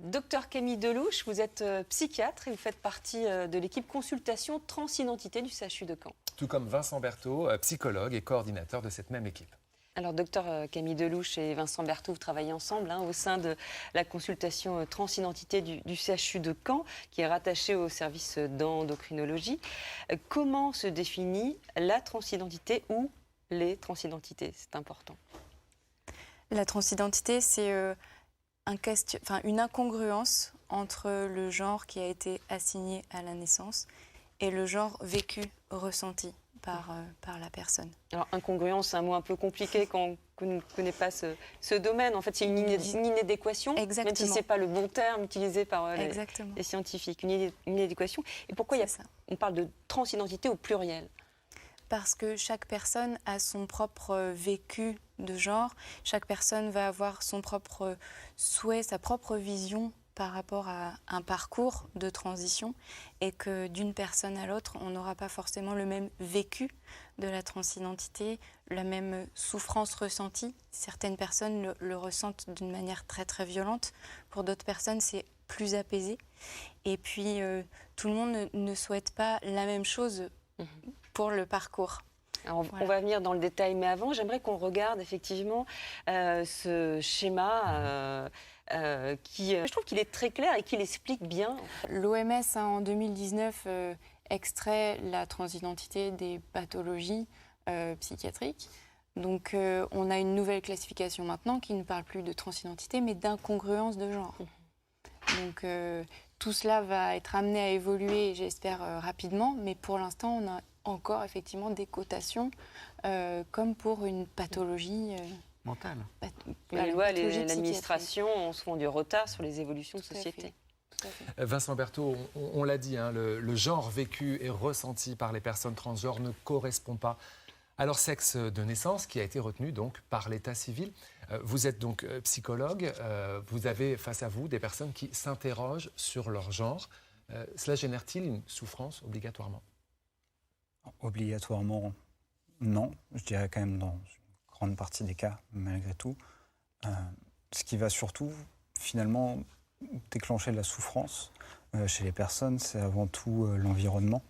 Docteur Camille Delouche, vous êtes psychiatre et vous faites partie de l'équipe consultation transidentité du CHU de Caen. Tout comme Vincent Berthaud, psychologue et coordinateur de cette même équipe. Alors, docteur Camille Delouche et Vincent Berthaud, vous travaillez ensemble au sein de la consultation transidentité du CHU de Caen, qui est rattachée au service d'endocrinologie. Comment se définit la transidentité ou les transidentités? C'est important. La transidentité, c'est une incongruence entre le genre qui a été assigné à la naissance et le genre vécu, ressenti par la personne. Alors, incongruence, c'est un mot un peu compliqué quand on ne connaît pas ce domaine. En fait, c'est une inadéquation, même si ce n'est pas le bon terme utilisé par les scientifiques. Une inadéquation. Et pourquoi on parle de transidentité au pluriel? Parce que chaque personne a son propre vécu de genre. Chaque personne va avoir son propre souhait, sa propre vision par rapport à un parcours de transition, et que d'une personne à l'autre, on n'aura pas forcément le même vécu de la transidentité, la même souffrance ressentie. Certaines personnes le ressentent d'une manière très très violente. Pour d'autres personnes, c'est plus apaisé. Et puis, tout le monde ne souhaite pas la même chose pour le parcours. Alors, on va venir dans le détail, mais avant, j'aimerais qu'on regarde effectivement ce schéma qui, je trouve qu'il est très clair et qu'il explique bien. L'OMS, en 2019, extrait la transidentité des pathologies psychiatriques. Donc, on a une nouvelle classification maintenant qui ne parle plus de transidentité, mais d'incongruence de genre. Donc, tout cela va être amené à évoluer, j'espère, rapidement, mais pour l'instant, on a encore effectivement des cotations comme pour une pathologie mentale. Les lois, l'administration ont souvent du retard sur les évolutions de société. Vincent Berthaud, on l'a dit, le genre vécu et ressenti par les personnes transgenres ne correspond pas à leur sexe de naissance, qui a été retenu donc par l'état civil. Vous êtes donc psychologue, vous avez face à vous des personnes qui s'interrogent sur leur genre. Cela génère-t-il une souffrance obligatoirement? Obligatoirement, non. Je dirais quand même dans une grande partie des cas, malgré tout. Ce qui va surtout, finalement, déclencher de la souffrance chez les personnes, c'est avant tout l'environnement.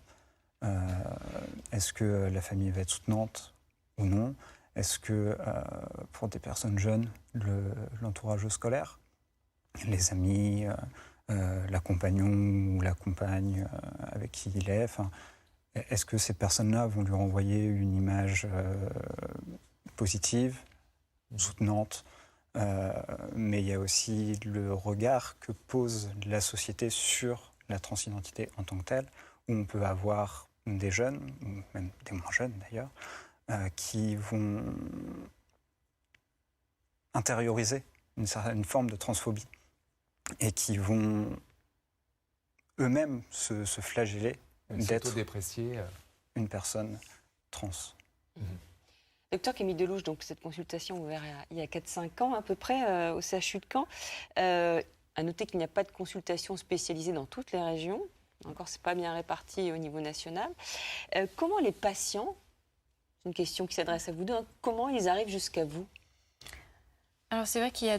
Est-ce que la famille va être soutenante ou non? Est-ce que, pour des personnes jeunes, l'entourage scolaire, les amis, la compagnon ou la compagne avec qui il est, est-ce que ces personnes-là vont lui renvoyer une image positive, soutenante? Mais il y a aussi le regard que pose la société sur la transidentité en tant que telle, où on peut avoir des jeunes, ou même des moins jeunes d'ailleurs, qui vont intérioriser une forme de transphobie et qui vont eux-mêmes se flageller d'être une personne trans. Docteur Camille Delouche, donc cette consultation ouverte il y a 4-5 ans à peu près au CHU de Caen. À noter qu'il n'y a pas de consultation spécialisée dans toutes les régions. Encore, ce n'est pas bien réparti au niveau national. Comment les patients, c'est une question qui s'adresse à vous deux, comment ils arrivent jusqu'à vous? Alors c'est vrai qu'il y a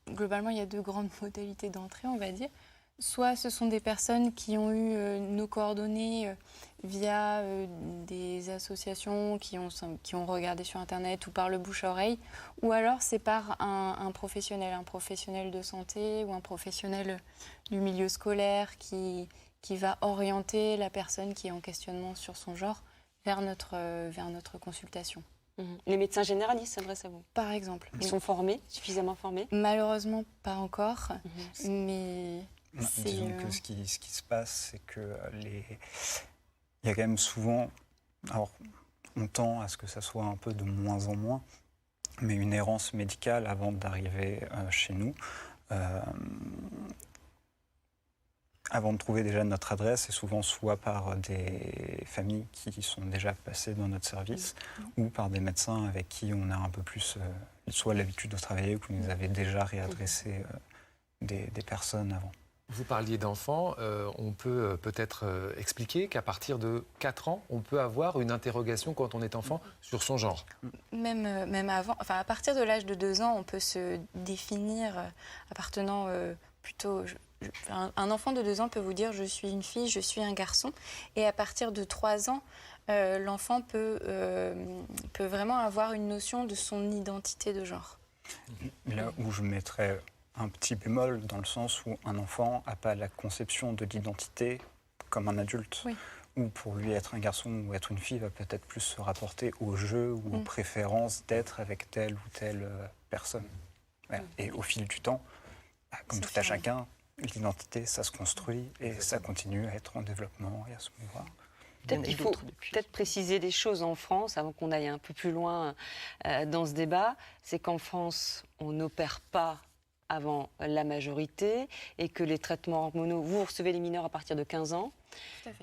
globalement, il y a deux grandes modalités d'entrée, on va dire. Soit ce sont des personnes qui ont eu nos coordonnées via des associations qui ont regardé sur Internet ou par le bouche-oreille, ou alors c'est par un professionnel de santé ou un professionnel du milieu scolaire qui va orienter la personne qui est en questionnement sur son genre vers notre consultation. Les médecins généralistes s'adressent à vous? Par exemple. Ils sont formés, suffisamment formés? Malheureusement, pas encore, mais... Disons que ce qui se passe, c'est que il y a quand même souvent, alors on tend à ce que ça soit un peu de moins en moins, mais une errance médicale avant d'arriver chez nous. Avant de trouver déjà notre adresse, et souvent soit par des familles qui sont déjà passées dans notre service, ou par des médecins avec qui on a un peu plus soit l'habitude de travailler, ou qui nous avaient déjà réadressé des personnes avant. Vous parliez d'enfants, on peut peut-être expliquer qu'à partir de 4 ans, on peut avoir une interrogation quand on est enfant sur son genre. Même avant, enfin à partir de l'âge de 2 ans, on peut se définir appartenant plutôt. Un enfant de 2 ans peut vous dire je suis une fille, je suis un garçon. Et à partir de 3 ans, l'enfant peut vraiment avoir une notion de son identité de genre. Là où je mettrais un petit bémol, dans le sens où un enfant n'a pas la conception de l'identité comme un adulte. Oui. Ou pour lui, être un garçon ou être une fille va peut-être plus se rapporter au jeu ou aux préférences d'être avec telle ou telle personne. Voilà. Et au fil du temps, comme tout à chacun, l'identité, ça se construit et ça continue à être en développement et à se mouvoir. Peut-être il faut peut-être préciser des choses en France, avant qu'on aille un peu plus loin dans ce débat. C'est qu'en France, on n'opère pas avant la majorité et que les traitements hormonaux, vous recevez les mineurs à partir de 15 ans,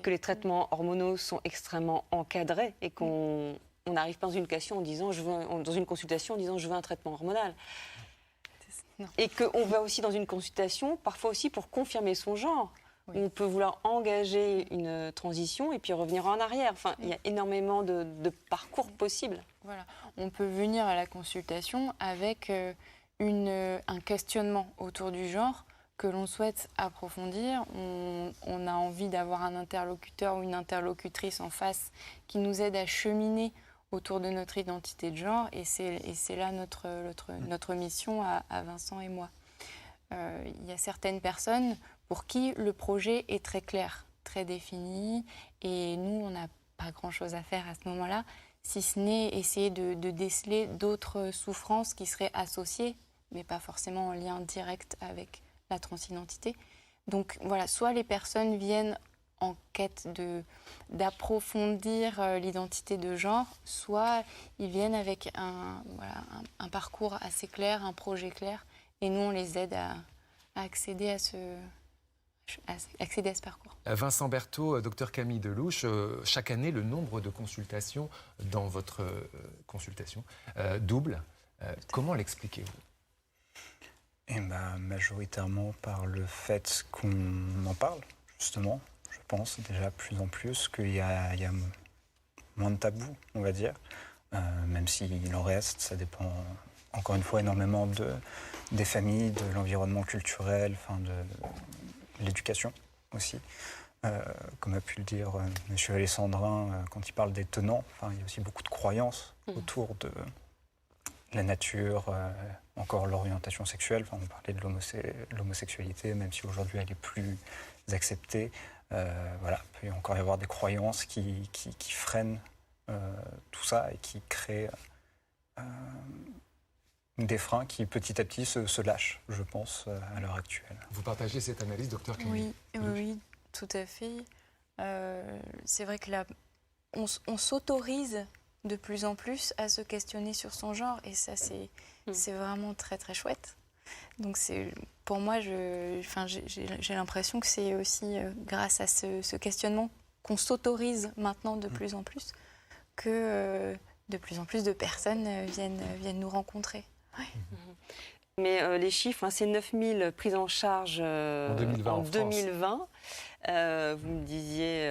que les traitements hormonaux sont extrêmement encadrés et qu'on n'arrive pas dans une consultation en disant je veux un traitement hormonal. Non. Et qu'on va aussi dans une consultation, parfois aussi pour confirmer son genre. Oui. On peut vouloir engager une transition et puis revenir en arrière. Enfin, il y a énormément de parcours possibles. Voilà. On peut venir à la consultation avec un questionnement autour du genre que l'on souhaite approfondir. On a envie d'avoir un interlocuteur ou une interlocutrice en face qui nous aide à cheminer autour de notre identité de genre. Et c'est là notre mission à Vincent et moi. Il y a certaines personnes pour qui le projet est très clair, très défini. Et nous, on n'a pas grand-chose à faire à ce moment-là, si ce n'est essayer de déceler d'autres souffrances qui seraient associées, mais pas forcément en lien direct avec la transidentité. Donc voilà, soit les personnes viennent en quête d'approfondir l'identité de genre, soit ils viennent avec un parcours assez clair, un projet clair, et nous on les aide à accéder à ce parcours. Vincent Berthaud, docteur Camille Delouche, chaque année, le nombre de consultations dans votre consultation double. Comment l'expliquez-vous ? Majoritairement par le fait qu'on en parle, justement. Je pense déjà plus en plus qu'il y a moins de tabous, on va dire. Même s'il en reste, ça dépend encore une fois énormément des familles, de l'environnement culturel, de l'éducation aussi. Comme a pu le dire M. Alessandrin, quand il parle des tenants, il y a aussi beaucoup de croyances autour de la nature, encore l'orientation sexuelle. On parlait de l'homosexualité, même si aujourd'hui elle est plus acceptée. Il peut encore y avoir des croyances qui freinent tout ça et qui créent des freins qui petit à petit se lâchent, je pense, à l'heure actuelle. Vous partagez cette analyse, docteur Camille ? Oui, tout à fait. C'est vrai que là, on s'autorise de plus en plus à se questionner sur son genre, et ça, c'est vraiment très, très chouette. Donc, pour moi, j'ai l'impression que c'est aussi grâce à ce questionnement qu'on s'autorise maintenant de plus en plus, que de plus en plus de personnes viennent nous rencontrer. Ouais. Mais les chiffres, c'est 9000 prises en charge en 2020. Vous me disiez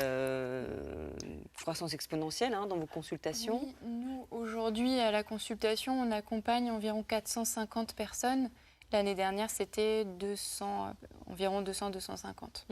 croissance exponentielle dans vos consultations. Oui, nous, aujourd'hui, à la consultation, on accompagne environ 450 personnes. L'année dernière, c'était environ 200-250.